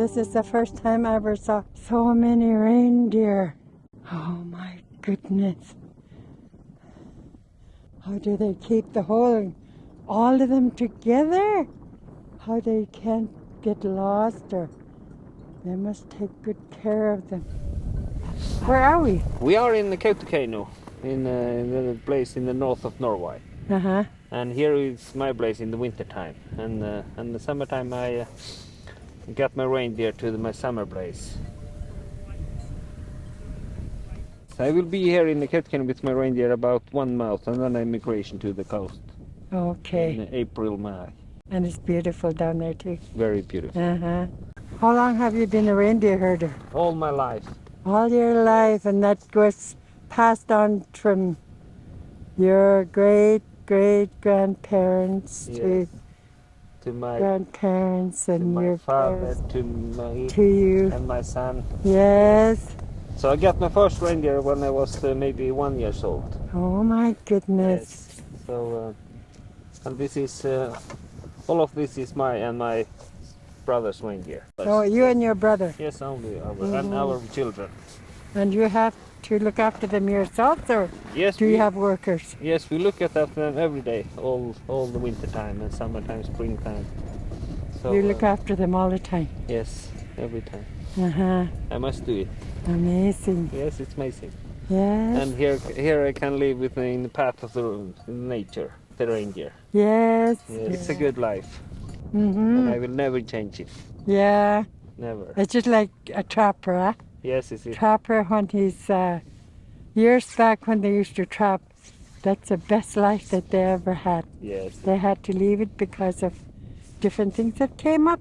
This is the first time I ever saw so many reindeer. Oh my goodness. How do they keep the all of them together? How they can't get lost, or they must take good care of them. Where are we? We are in the KAUTOKEINO, in a place in the north of Norway. Uh-huh. And here is my place in the winter time. And in the summertime I got my reindeer to my summer place. So I will be here in the KAUTOKEINO with my reindeer about 1 month, and then I migration to the coast. Okay. In April, May. And it's beautiful down there too. Very beautiful. Uh-huh. How long have you been a reindeer herder? All my life. All your life, and that was passed on from your great-great-grandparents Yes. To my grandparents and my your father, parents, to you. and my son. Yes. So I got my first reindeer when I was maybe 1 year old. Oh my goodness. Yes. So and this is all of this is my brother's reindeer. Oh, you and your brother. Yes, only and our children. And you have to look after them yourselves, or Yes, do you have workers? Yes, we look after them every day, all the winter time and summertime, springtime. So You look after them all the time. yes, every time. Uh-huh. I must do it. Amazing. Yes, it's amazing. Yes. And here I can live in the path of the nature, the reindeer. Yes. Yeah, it's a good life, Mm-hmm. and I will never change it. Yeah. Never. It's just like a trapper, huh? Yes, it's it. Trapper, when he's years back when they used to trap, that's the best life that they ever had. Yes. They had to leave it because of different things that came up.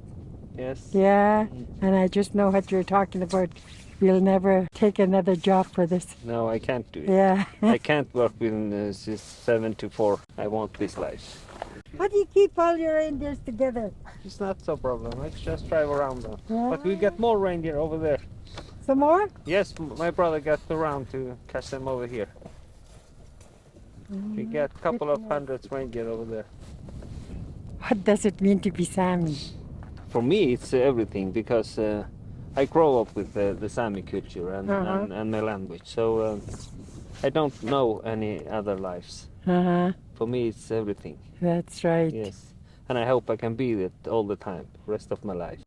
Yes. Yeah, and I just know what you're talking about. You'll never take another job for this. No, I can't do it. Yeah. I can't work with 7 to 4. I want this life. How do you keep all your reindeers together? It's not so problem. I just drive around them. Yeah. But we get more reindeer over there. Some more? Yes, my brother got around to catch them over here. We get a couple of hundred reindeer over there. What does it mean to be Sami? For me, it's everything, because I grow up with the Sami culture and my language. So I don't know any other lives. Uh-huh. For me, it's everything. That's right. Yes. And I hope I can be it all the time, rest of my life.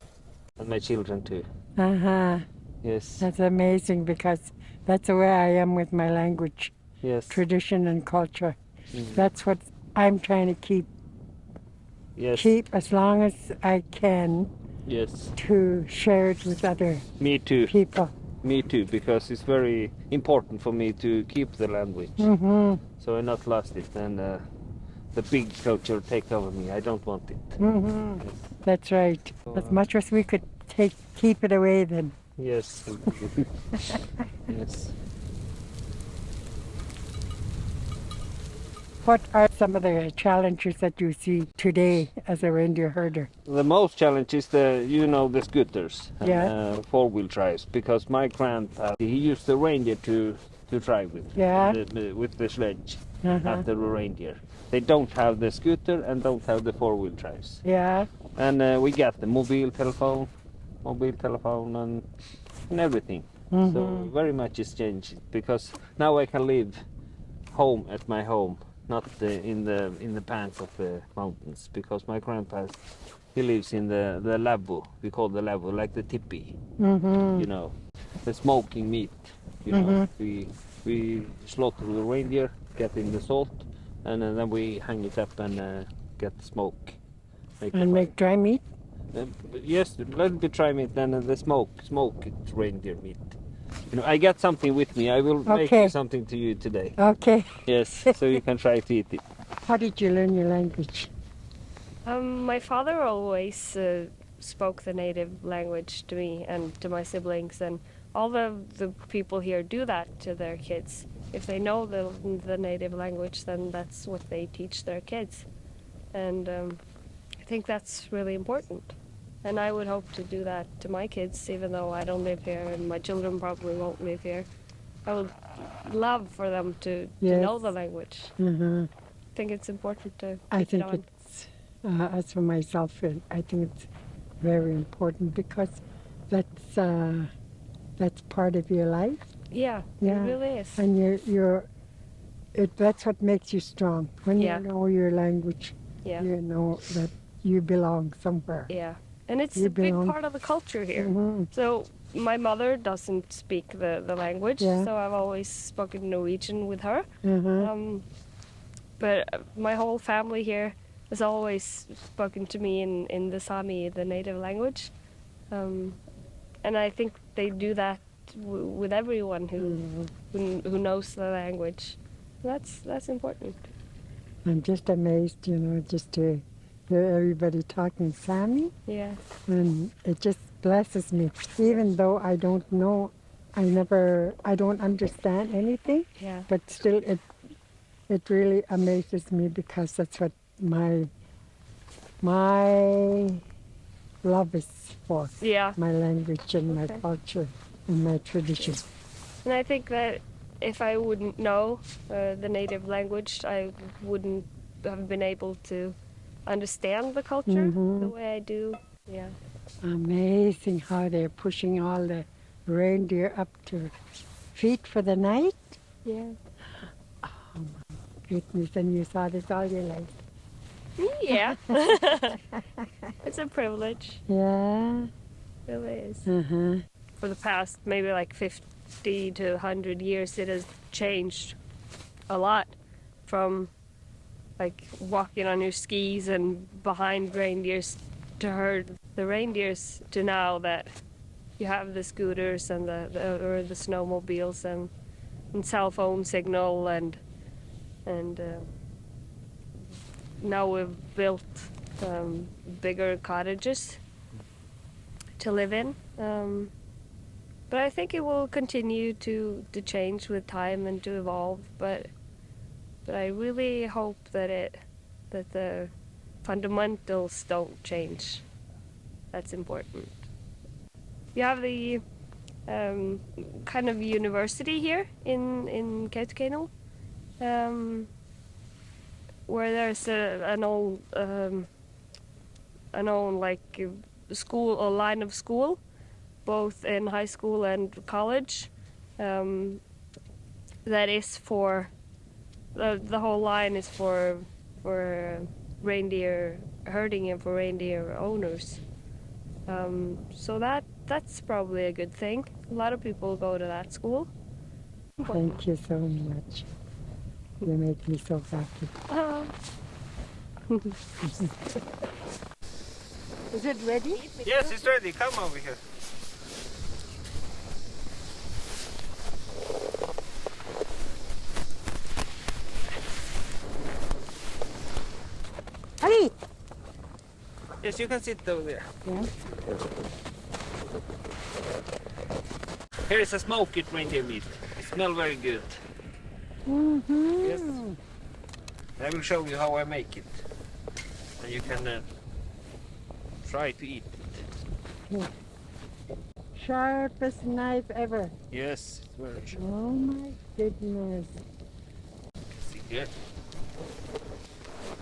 And my children too. Uh-huh. Yes. That's amazing, because that's the way I am with my language, Yes. tradition and culture. That's what I'm trying to keep as long as I can, Yes. to share it with other Me too. people. Me too, because it's very important for me to keep the language. Mm-hmm. So I not lost it, and the big culture take over me. I don't want it. Mm-hmm. That's right. As much as we could keep it away then. Yes. Yes. What are some of the challenges that you see today as a reindeer herder? The most challenge is the scooters, Yeah. 4-wheel drives, because my grandpa, he used the reindeer to drive with, Yeah. with the sledge Uh-huh. after the reindeer. They don't have the scooter and don't have the 4-wheel drives. Yeah. And we got the mobile telephone and everything. So very much is changed, because now I can live home at my home, not in the pants of the mountains, because my grandpa, he lives in the labo. We call the labo like the tipi. Mm-hmm. You know, the smoking meat. You know, we slaughter the reindeer, get in the salt, and then we hang it up and get the smoke. Make dry meat? Yes, a little bit dry meat, and the smoked reindeer meat. You know, I got something with me. I will make something to you today. Okay. Yes, so you can try to eat it. How did you learn your language? My father always spoke the native language to me and to my siblings, and all the people here do that to their kids. If they know the native language, then that's what they teach their kids. And I think that's really important. And I would hope to do that to my kids, even though I don't live here and my children probably won't live here. I would love for them to know the language. Mm-hmm. I think it's important to I keep it think on. it's, as for myself, I think it's very important, because that's part of your life. Yeah, Yeah. it really is. And that's what makes you strong. When Yeah. you know your language, Yeah. you know that you belong somewhere. Yeah, and it's You a big belong- part of the culture here. Mhm. So my mother doesn't speak the language, Yeah. so I've always spoken Norwegian with her. Uh-huh. But my whole family here has always spoken to me in the Sami, the native language. And I think they do that with everyone who knows the language. That's important. I'm just amazed, just to hear everybody talking Sami, Yeah. and it just blesses me. Even though I don't know, I don't understand anything, Yeah. but still it really amazes me because that's what my love is for. Yeah. My language and my Okay. culture and my tradition. And I think that if I wouldn't know the native language, I wouldn't have been able to understand the culture the way I do. Yeah. Amazing how they're pushing all the reindeer up to feet for the night. Yeah. Goodness, and you saw this all your life. Yeah. It's a privilege. Yeah. It really is. Uh-huh. For the past maybe like 50 to 100 years, it has changed a lot from like walking on your skis and behind reindeers to herd the reindeers to now that you have the scooters and the snowmobiles and cell phone signal and now we've built bigger cottages to live in. But I think it will continue to change with time and to evolve. But I really hope that the fundamentals don't change. That's important. You have the kind of university here in KAUTOKEINO, where there's an old like school, a line of school, both in high school and college. That is for the whole line is for reindeer herding and for reindeer owners. So that's probably a good thing. A lot of people go to that school. Thank you so much. You make me so happy. Is it ready? Yes, it's ready. Come over here. Hurry! Yes, you can sit over there. Yeah. Here is a smoked reindeer meat. It smells very good. Mm-hmm. Yes. I will show you how I make it. And you can try to eat it. Sharpest knife ever. Yes, it's very sharp. Oh my goodness. See here?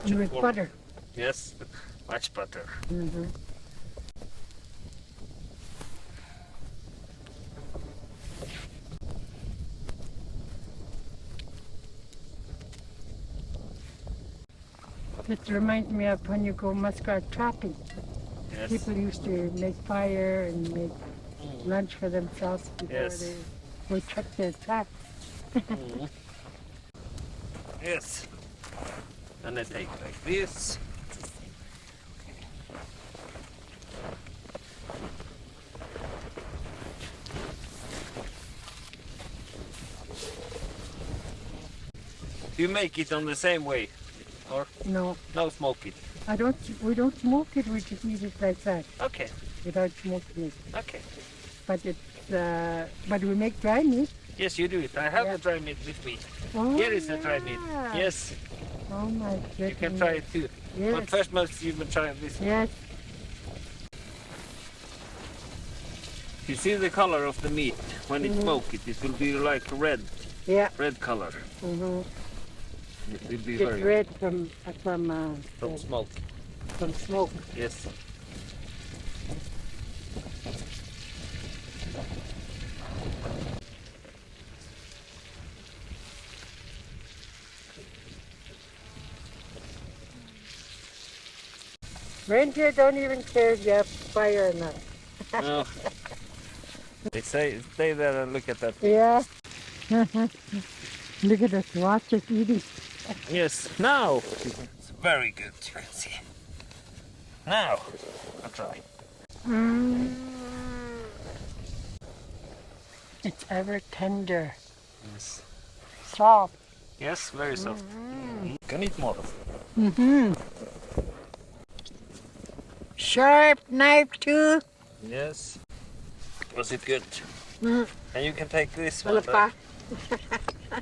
And with butter. Yes, much butter. Mm-hmm. It reminds me of when you go muskrat trapping. Yes. People used to make fire and make lunch for themselves before Yes. they would check their tracks. Yes. And I take like this. You make it on the same way, or No, no smoke it? we don't smoke it, we just eat it like that, Okay, without smoking it. okay. But but we make dry meat. Yes, you do it. I have Yeah. the dry meat with me. Oh, Here is the dry meat. yeah. Yes, Oh my goodness. you can try it too. Yes. But first must you will try this. Yes. You see the color of the meat when it's smoked. It will be like Yeah. red color. Mm-hmm. It will be It's very red from smoke. from smoke. Yes. Reindeer don't even care if you have fire or not. No. They stay there and look at that. Yeah. Look at us, watch us eating. Yes, now it's very good, you can see. Now, I'll try. It's ever tender, Yes. soft. Yes, very soft. Can eat more. Sharp knife too. Yes. Was it good? And you can take this one. Malapa.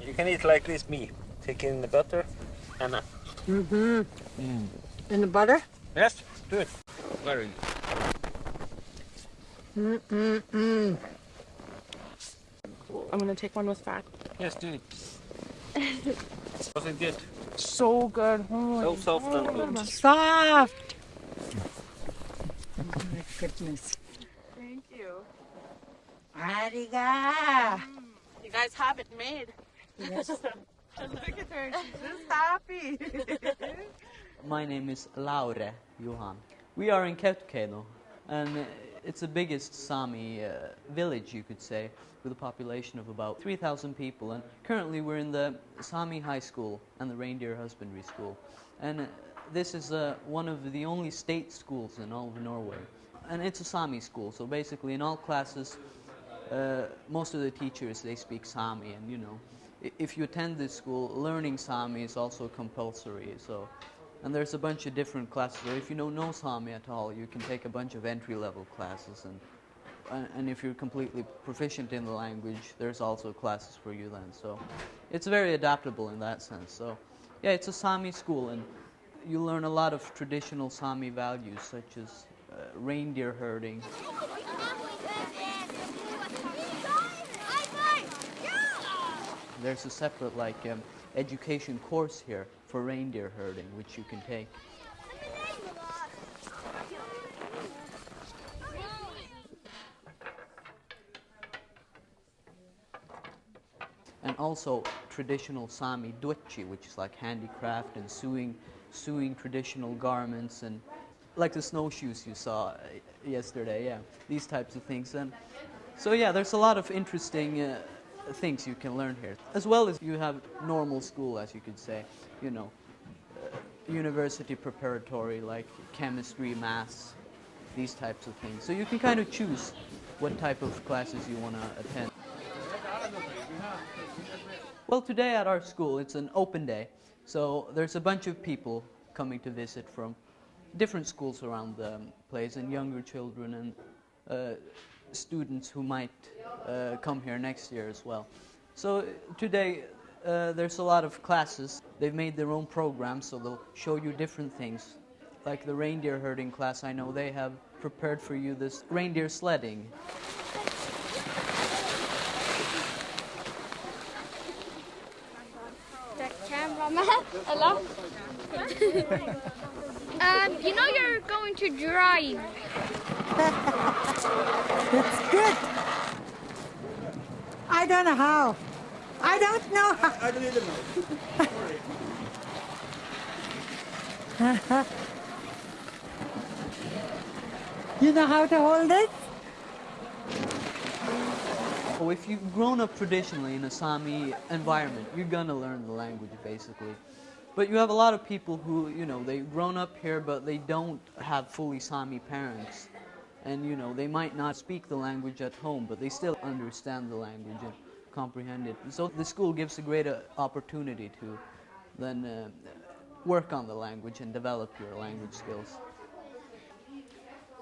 You can eat like this, me. Take in the butter and In the butter? yes, do it. Very good. I'm gonna take one with fat. Yes, do it. Was it good? So good. So soft and good. Soft. Oh my goodness. Thank you. Ariga. You guys have it made. Yes. Look at her. She's just happy. My name is Laure Johan. We are in KAUTOKEINO, and it's the biggest Sami village, you could say, with a population of about 3,000 people. And currently we're in the Sami High School and the Reindeer Husbandry School. And this is one of the only state schools in all of Norway. And it's a Sami school, so basically in all classes, most of the teachers, they speak Sami, and you know, if you attend this school, learning Sami is also compulsory. So, and there's a bunch of different classes. So if you don't know Sami at all, you can take a bunch of entry-level classes, and if you're completely proficient in the language, there's also classes for you then. So, it's very adaptable in that sense. So, yeah, it's a Sami school, and you learn a lot of traditional Sami values, such as reindeer herding. There's a separate education course here for reindeer herding, which you can take. And also traditional Sami duchi, which is like handicraft and sewing traditional garments, and like the snowshoes you saw yesterday, yeah, these types of things. And so yeah, there's a lot of interesting things you can learn here, as well as you have normal school, as you could say, you know, university preparatory like chemistry, maths, these types of things. So you can kind of choose what type of classes you want to attend. Well, today at our school it's an open day, so there's a bunch of people coming to visit from different schools around the place, and younger children and students who might come here next year as well. So today there's a lot of classes. They've made their own programs, so they'll show you different things. Like the reindeer herding class, I know they have prepared for you this reindeer sledding. The cameraman, hello? You know you're going to drive. It's good. I don't know how. I don't know how. I don't even know. You know how to hold it? Oh, if you've grown up traditionally in a Sami environment, you're gonna learn the language basically. But you have a lot of people who, you know, they've grown up here but they don't have fully Sami parents. And, you know, they might not speak the language at home, but they still understand the language and comprehend it. So the school gives a great opportunity to then work on the language and develop your language skills.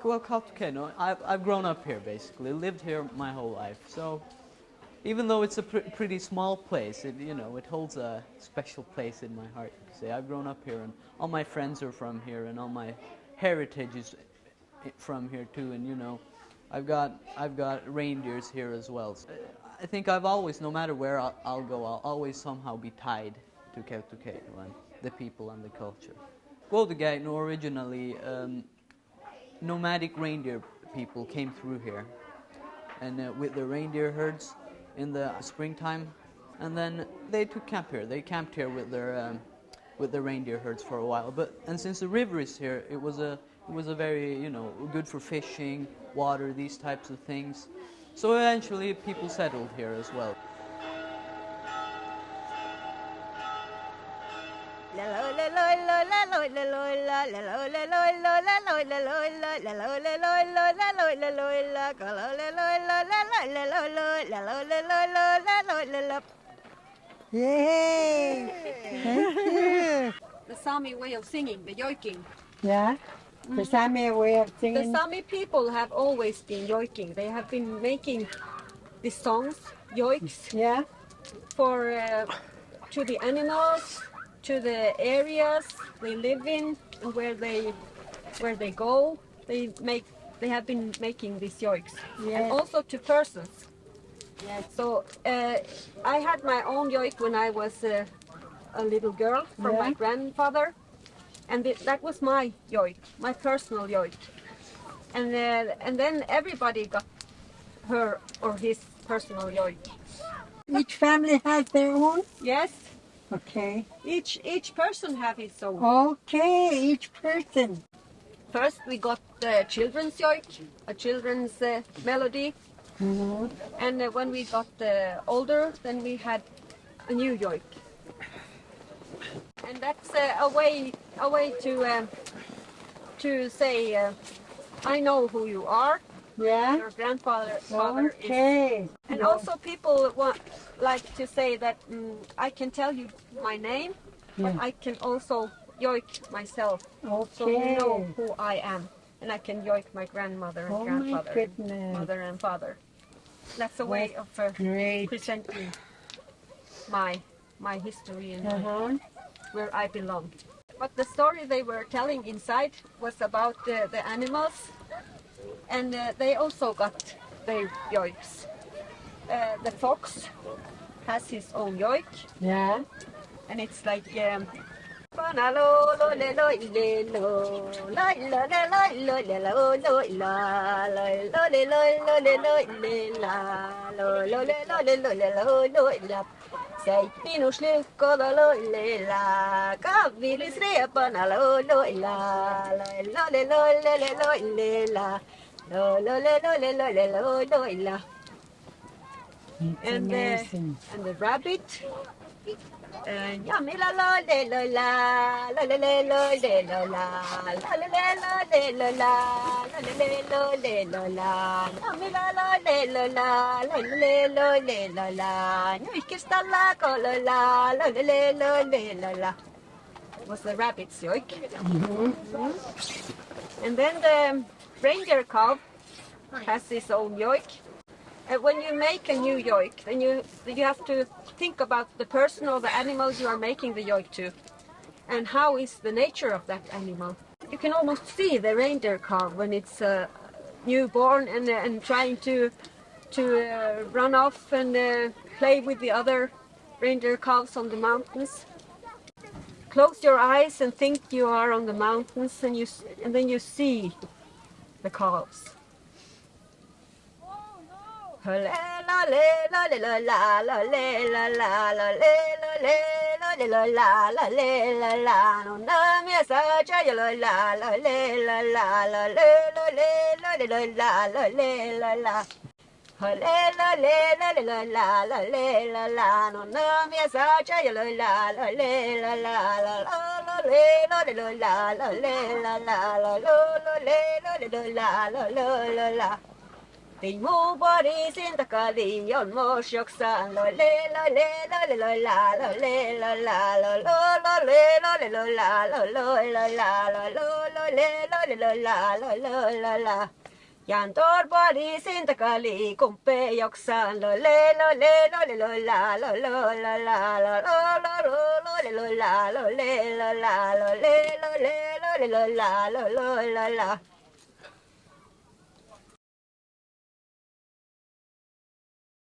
Well, KAUTOKEINO, I've grown up here basically, lived here my whole life. So even though it's a pretty small place, it holds a special place in my heart. Say, I've grown up here, and all my friends are from here, and all my heritage is from here too. And you know, I've got reindeers here as well. So I think I've always, no matter where I'll go, I'll always somehow be tied to KAUTOKEINO and the people and the culture. KAUTOKEINO originally. Nomadic reindeer people came through here, and with the reindeer herds in the springtime, and then they took camp here. They camped here with their reindeer herds for a while. And since the river is here, it was a It was a very, good for fishing, water, these types of things. So eventually people settled here as well. Yay! Thank you. The Sami way of singing, the yoiking. Yeah? The Sami way of The singing? Sami people have always been yoiking. They have been making these songs, yoiks, Yeah? for to the animals, to the areas they live in, and where they go. They have been making these yoiks, Yes. and also to persons. Yes. So I had my own yoik when I was a little girl from my Yeah. grandfather, and that was my yoik, my personal yoik. And then everybody got her or his personal yoik. Each family has their own? Yes, Okay. each person have his own. Okay, each person. First we got the children's yoik, a children's melody, Mm-hmm. and when we got older, then we had a new yoik. And that's a way to say, I know who you are. Yeah? Your father is. Okay. And also people like to say that I can tell you my name, but Yeah. I can also yoik myself. So you Okay. know who I am. And I can yoik my grandmother and Oh my grandfather, goodness. and mother and father. That's a way of Great. presenting my history and Uh-huh. where I belong. But the story they were telling inside was about the animals, and they also got their yoiks. The fox has his own yoik, Yeah? and it's like Säg minus lykkola loilela, kavilis riepana loilela, loilela, loilela. It's And amazing. the rabbit, yamila loilela, loilela, was the rabbit's yoik. And then the reindeer cow has his own yoik. And when you make a new yoik, then you have to think about the person or the animal you are making the yoik to, and how is the nature of that animal. You can almost see the reindeer cow when it's newborn and trying to run off and play with the other reindeer cows on the mountains. Close your eyes and think you are on the mountains, and then you see the cows. Tình mu bò đi xin ta cả đi yon mo shok san lo le la yan tor bò đi xin ta cả đi cùng pe yok san lo le la